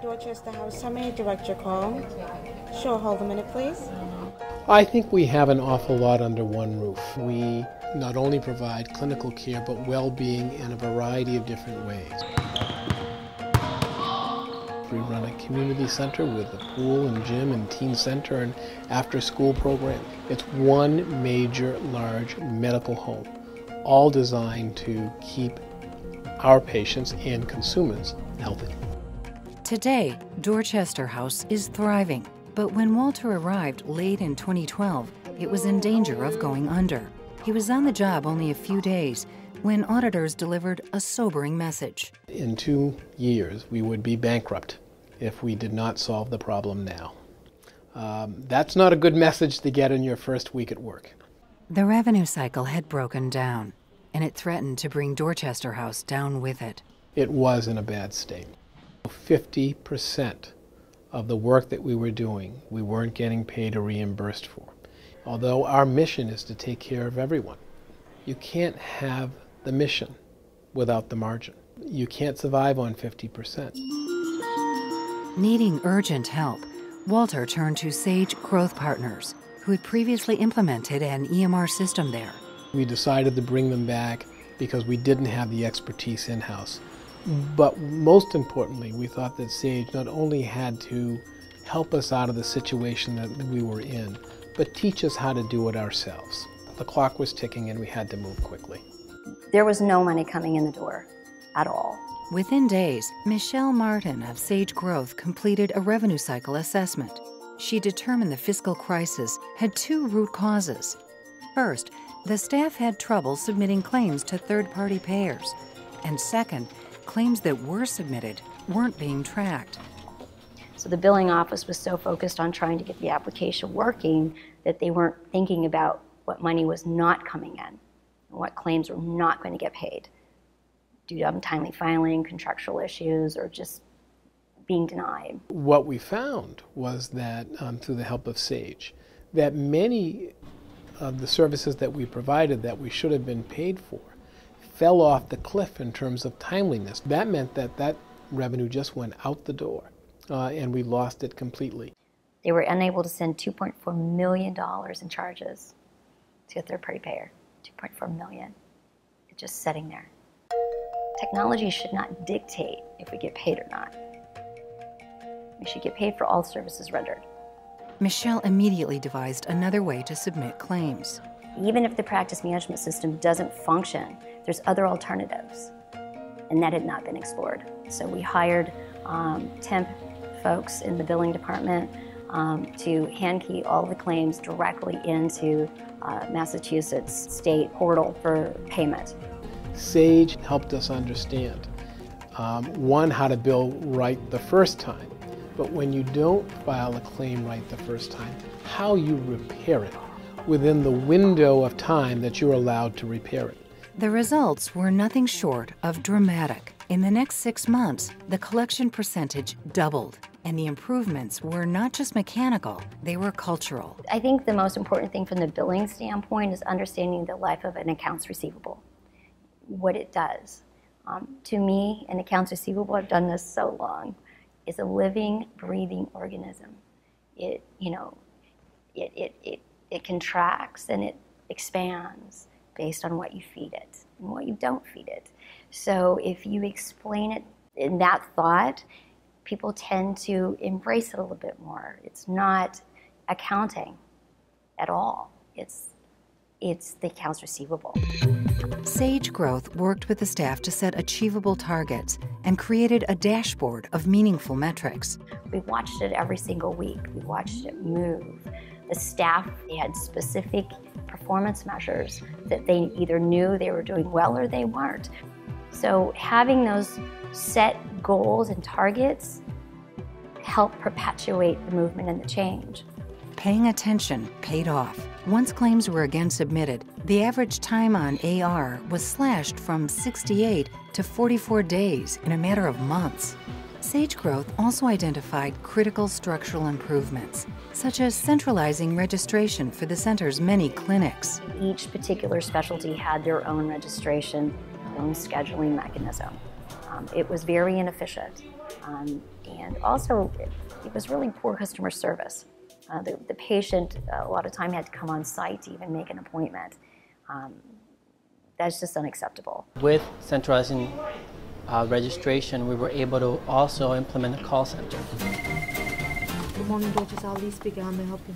Dorchester House, how may I direct your call? Sure, hold a minute, please. I think we have an awful lot under one roof. We not only provide clinical care, but well-being in a variety of different ways. We run a community center with a pool and gym and teen center and after-school program. It's one major, large medical home, all designed to keep our patients and consumers healthy. Today, Dorchester House is thriving, but when Walter arrived late in 2012, it was in danger of going under. He was on the job only a few days when auditors delivered a sobering message. In 2 years, we would be bankrupt if we did not solve the problem now. That's not a good message to get in your first week at work. The revenue cycle had broken down, and it threatened to bring Dorchester House down with it. It was in a bad state. 50% of the work that we were doing, we weren't getting paid or reimbursed for. Although our mission is to take care of everyone. You can't have the mission without the margin. You can't survive on 50%. Needing urgent help, Walter turned to Sage Growth Partners, who had previously implemented an EMR system there. We decided to bring them back because we didn't have the expertise in-house. But most importantly, we thought that Sage not only had to help us out of the situation that we were in, but teach us how to do it ourselves. The clock was ticking and we had to move quickly. There was no money coming in the door at all. Within days, Michelle Martin of Sage Growth completed a revenue cycle assessment. She determined the fiscal crisis had two root causes. First, the staff had trouble submitting claims to third-party payers. And second, claims that were submitted weren't being tracked. So the billing office was so focused on trying to get the application working that they weren't thinking about what money was not coming in and what claims were not going to get paid due to untimely filing, contractual issues, or just being denied. What we found was that, through the help of Sage, that many of the services that we provided that we should have been paid for fell off the cliff in terms of timeliness. That meant that that revenue just went out the door, and we lost it completely. They were unable to send $2.4 million in charges to a third-party payer. $2.4 million. It's just sitting there. Technology should not dictate if we get paid or not. We should get paid for all services rendered. Michelle immediately devised another way to submit claims. Even if the practice management system doesn't function, there's other alternatives, and that had not been explored. So we hired temp folks in the billing department to hand key all the claims directly into Massachusetts state portal for payment. Sage helped us understand, one, how to bill right the first time, but when you don't file a claim right the first time, how you repair it within the window of time that you're allowed to repair it. The results were nothing short of dramatic. In the next 6 months, the collection percentage doubled, and the improvements were not just mechanical, they were cultural. I think the most important thing from the billing standpoint is understanding the life of an accounts receivable, what it does. To me, an accounts receivable, I've done this so long, is a living, breathing organism. It contracts and it expands based on what you feed it and what you don't feed it. So if you explain it in that thought, people tend to embrace it a little bit more. It's not accounting at all. It's the accounts receivable. Sage Growth worked with the staff to set achievable targets and created a dashboard of meaningful metrics. We watched it every single week. We watched it move. The staff, they had specific performance measures that they either knew they were doing well or they weren't. So having those set goals and targets helped perpetuate the movement and the change. Paying attention paid off. Once claims were again submitted, the average time on AR was slashed from 68 to 44 days in a matter of months. Sage Growth also identified critical structural improvements, such as centralizing registration for the center's many clinics. Each particular specialty had their own registration, their own scheduling mechanism. It was very inefficient. And also, it was really poor customer service. The patient, a lot of time, had to come on site to even make an appointment. That's just unacceptable. With centralizing registration, we were able to also implement a call center. Good morning, Dorchester House speaking. How may I help you?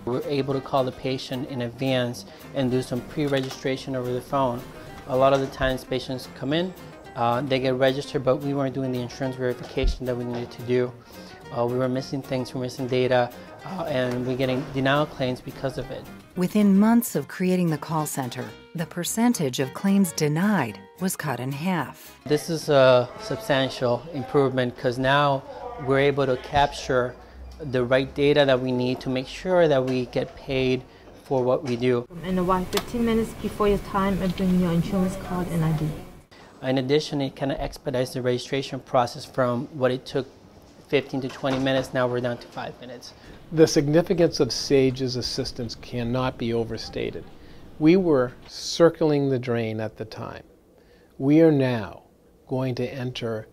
We were able to call the patient in advance and do some pre-registration over the phone. A lot of the times patients come in, they get registered, but we weren't doing the insurance verification that we needed to do. We were missing things, we were missing data, and we're getting denial claims because of it. Within months of creating the call center, the percentage of claims denied was cut in half. This is a substantial improvement because now we're able to capture the right data that we need to make sure that we get paid for what we do. And arrive 15 minutes before your time and bring your insurance card and ID. In addition, it kind of expedites the registration process from what it took 15 to 20 minutes, now we're down to 5 minutes. The significance of SAGE's assistance cannot be overstated. We were circling the drain at the time. We are now going to enter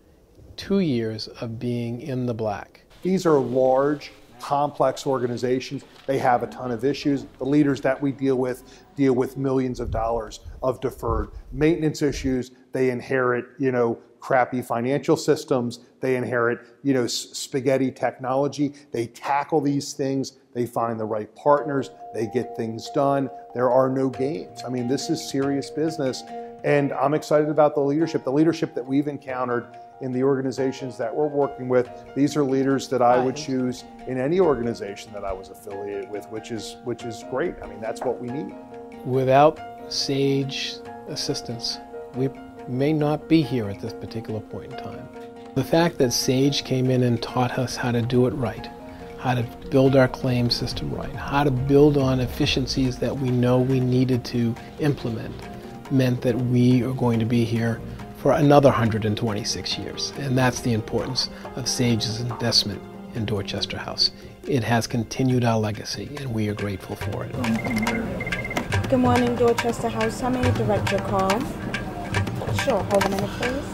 2 years of being in the black. These are large, complex organizations. They have a ton of issues. The leaders that we deal with millions of dollars of deferred maintenance issues. They inherit, crappy financial systems. They inherit, spaghetti technology. They tackle these things. They find the right partners. They get things done. There are no games. I mean, this is serious business. And I'm excited about the leadership that we've encountered in the organizations that we're working with. These are leaders that I would choose in any organization that I was affiliated with, which is great. I mean, that's what we need. Without SAGE assistance, we may not be here at this particular point in time. The fact that SAGE came in and taught us how to do it right, how to build our claim system right, how to build on efficiencies that we know we needed to implement, meant that we are going to be here for another 126 years. And that's the importance of SAGE's investment in Dorchester House. It has continued our legacy, and we are grateful for it. Good morning, Dorchester House. How may I direct your call? Sure, hold a minute, please.